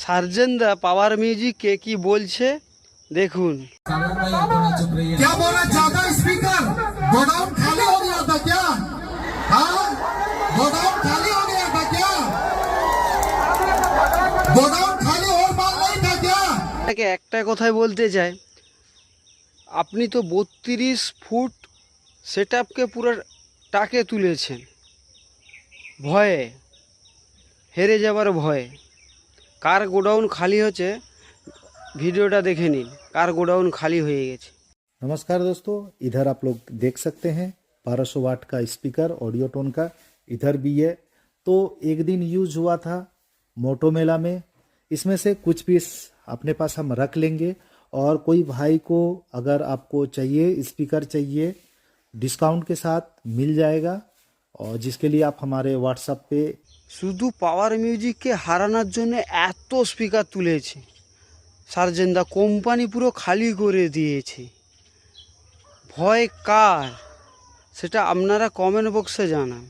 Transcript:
সার্জেনদা পাওয়ার মিউজিককে কি বলছে দেখুন। क्या बोला ज्यादा स्पीकर गोडाउन खाली हो गया था क्या? हाँ, गोडाउन खाली हो गया था क्या? गोडाउन खाली और माल नहीं था क्या? তাকে একটা কথাই বলতে চাই, আপনি তো 32 ফুট সেট আপকে পুরো টাকে তুলেছেন ভয়ে, হেরে যাবার ভয়ে। কার গোডাউন খালি হচ্ছে ভিডিওটা দেখে নিন, কার গোডাউন খালি হয়ে গেছে। नमस्कार दोस्तों, इधर आप लोग देख सकते हैं 1200 वाट का स्पीकर ऑडियो टोन का इधर भी है। तो एक दिन यूज हुआ था मोटो मेला में, इसमें से कुछ पीस अपने पास हम रख लेंगे और कोई भाई को अगर आपको चाहिए स्पीकर चाहिए डिस्काउंट के साथ मिल जाएगा, और जिसके लिए आप हमारे व्हाट्सएप पे শুধু পাওয়ার মিউজিককে হারানোর জন্য এত স্পিকার তুলেছে সার্জেনদা, কোম্পানি পুরো খালি করে দিয়েছে। ভয় কার সেটা আপনারা কমেন্ট বক্সে জানান।